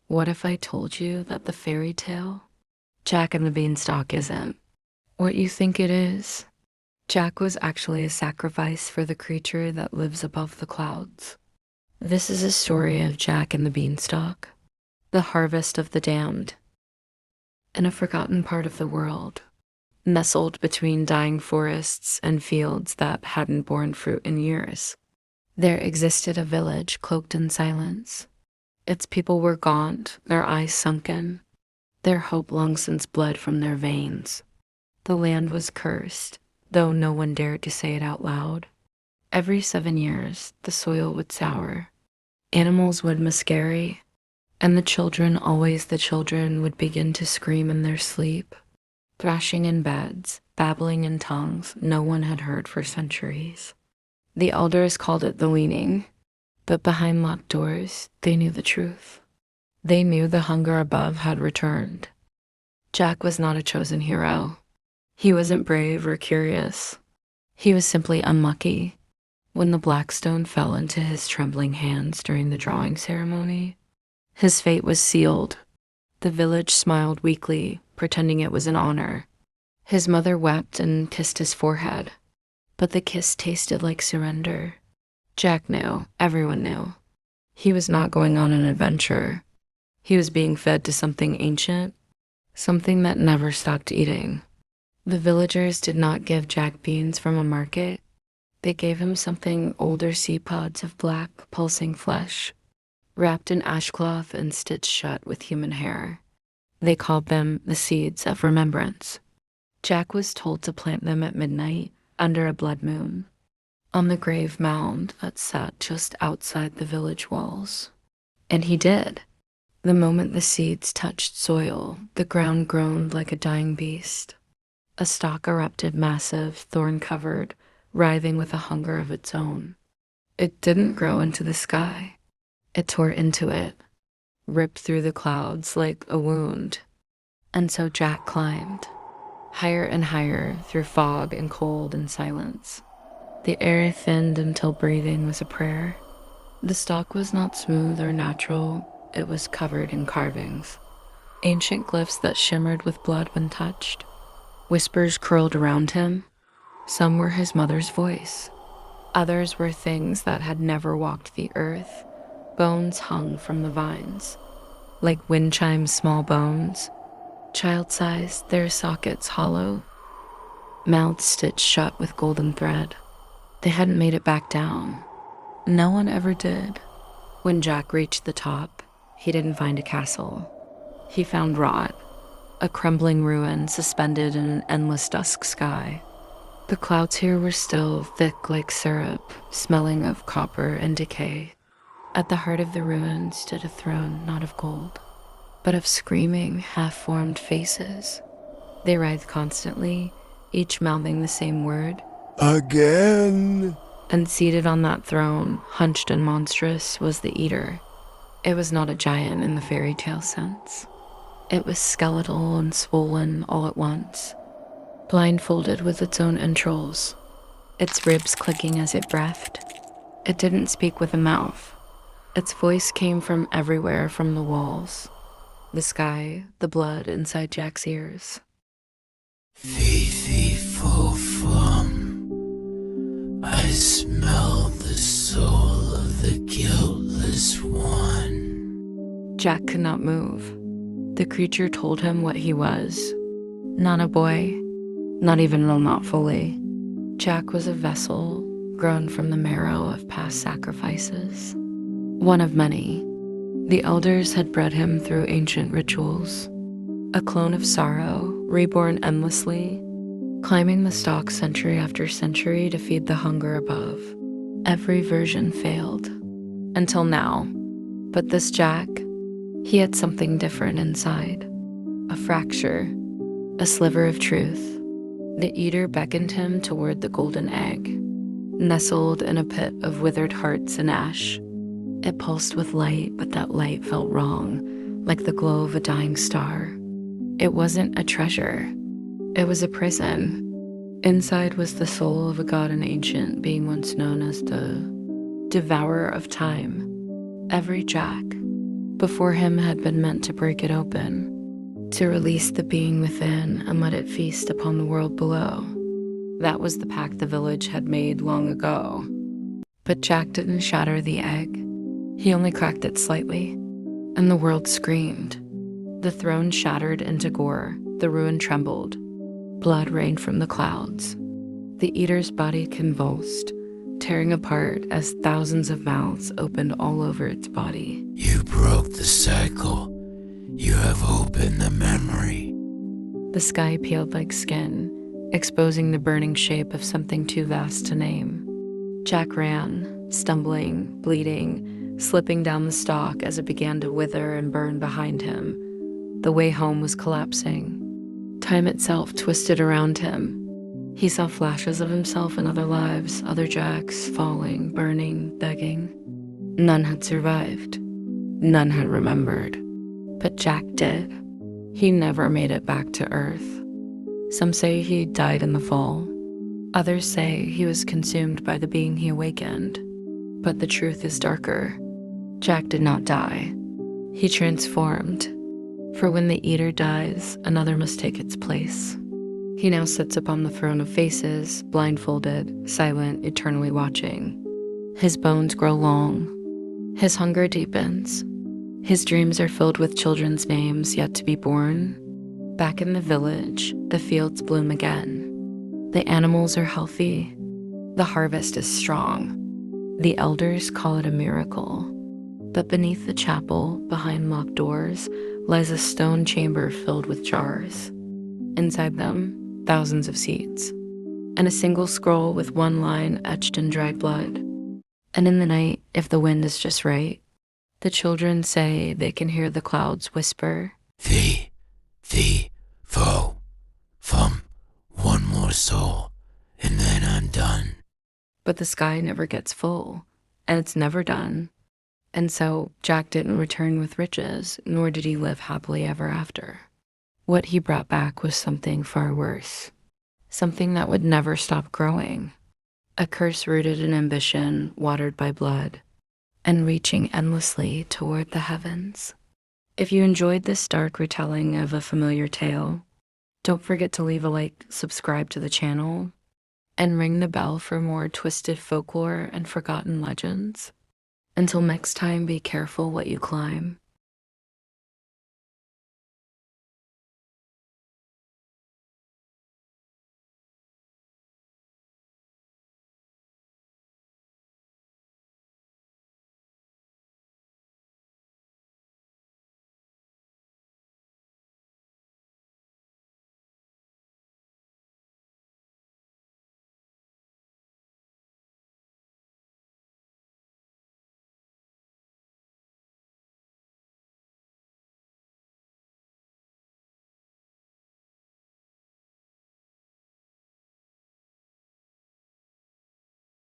What if I told you that the fairy tale, Jack and the Beanstalk, isn't what you think it is? Jack was actually a sacrifice for the creature that lives above the clouds. This is a story of Jack and the Beanstalk, the harvest of the damned, in a forgotten part of the world, nestled between dying forests and fields that hadn't borne fruit in years. There existed a village cloaked in silence. Its people were gaunt, their eyes sunken, their hope long since bled from their veins. The land was cursed, though no one dared to say it out loud. Every 7 years, the soil would sour, animals would miscarry, and the children, always the children, would begin to scream in their sleep, thrashing in beds, babbling in tongues no one had heard for centuries. The elders called it the leaning, but behind locked doors, they knew the truth. They knew the hunger above had returned. Jack was not a chosen hero. He wasn't brave or curious. He was simply unlucky. When the black stone fell into his trembling hands during the drawing ceremony, his fate was sealed. The village smiled weakly, pretending it was an honor. His mother wept and kissed his forehead, but the kiss tasted like surrender. Jack knew, everyone knew. He was not going on an adventure. He was being fed to something ancient, something that never stopped eating. The villagers did not give Jack beans from a market. They gave him something older, sea pods of black, pulsing flesh, wrapped in ashcloth and stitched shut with human hair. They called them the seeds of remembrance. Jack was told to plant them at midnight under a blood moon, on the grave mound that sat just outside the village walls. And he did. The moment the seeds touched soil, the ground groaned like a dying beast. A stalk erupted, massive, thorn-covered, writhing with a hunger of its own. It didn't grow into the sky. It tore into it, ripped through the clouds like a wound. And so Jack climbed, higher and higher through fog and cold and silence. The air thinned until breathing was a prayer. The stalk was not smooth or natural. It was covered in carvings, ancient glyphs that shimmered with blood when touched. Whispers curled around him. Some were his mother's voice. Others were things that had never walked the earth. Bones hung from the vines, like wind chimes, small bones, child-sized, their sockets hollow, mouths stitched shut with golden thread. They hadn't made it back down. No one ever did. When Jack reached the top, he didn't find a castle. He found rot, a crumbling ruin suspended in an endless dusk sky. The clouds here were still thick like syrup, smelling of copper and decay. At the heart of the ruin stood a throne not of gold, but of screaming, half-formed faces. They writhed constantly, each mouthing the same word. Again! And seated on that throne, hunched and monstrous, was the Eater. It was not a giant in the fairy tale sense. It was skeletal and swollen all at once, blindfolded with its own entrails, its ribs clicking as it breathed. It didn't speak with a mouth. Its voice came from everywhere, from the walls, the sky, the blood inside Jack's ears. Fee, fee, fo, fum. I smell the soul of the guiltless one. Jack could not move. The creature told him what he was. Not a boy, not even though not fully. Jack was a vessel grown from the marrow of past sacrifices. One of many. The elders had bred him through ancient rituals. A clone of sorrow, reborn endlessly, climbing the stalk century after century to feed the hunger above. Every version failed. Until now. But this Jack, he had something different inside. A fracture, a sliver of truth. The Eater beckoned him toward the golden egg, nestled in a pit of withered hearts and ash. It pulsed with light, but that light felt wrong, like the glow of a dying star. It wasn't a treasure. It was a prison. Inside was the soul of a god and ancient being once known as the devourer of time. Every Jack, before him had been meant to break it open, to release the being within and let it feast upon the world below. That was the pact the village had made long ago. But Jack didn't shatter the egg. He only cracked it slightly, and the world screamed. The throne shattered into gore, the ruin trembled. Blood rained from the clouds. The eater's body convulsed, tearing apart as thousands of mouths opened all over its body. You broke the cycle. You have opened the memory. The sky peeled like skin, exposing the burning shape of something too vast to name. Jack ran, stumbling, bleeding, slipping down the stalk as it began to wither and burn behind him. The way home was collapsing. Time itself twisted around him. He saw flashes of himself in other lives, other Jacks, falling, burning, begging. None had survived. None had remembered. But Jack did. He never made it back to Earth. Some say he died in the fall. Others say he was consumed by the being he awakened. But the truth is darker. Jack did not die. He transformed. For when the eater dies, another must take its place. He now sits upon the throne of faces, blindfolded, silent, eternally watching. His bones grow long. His hunger deepens. His dreams are filled with children's names yet to be born. Back in the village, the fields bloom again. The animals are healthy. The harvest is strong. The elders call it a miracle. But beneath the chapel, behind locked doors, lies a stone chamber filled with jars. Inside them, thousands of seeds, and a single scroll with one line etched in dried blood. And in the night, if the wind is just right, the children say they can hear the clouds whisper, Thee, foe, fum, one more soul, and then I'm done. but the sky never gets full, and it's never done. And so Jack didn't return with riches, nor did he live happily ever after. What he brought back was something far worse, something that would never stop growing, a curse rooted in ambition, watered by blood, and reaching endlessly toward the heavens. If you enjoyed this dark retelling of a familiar tale, don't forget to leave a like, subscribe to the channel, and ring the bell for more twisted folklore and forgotten legends. Until next time, be careful what you climb.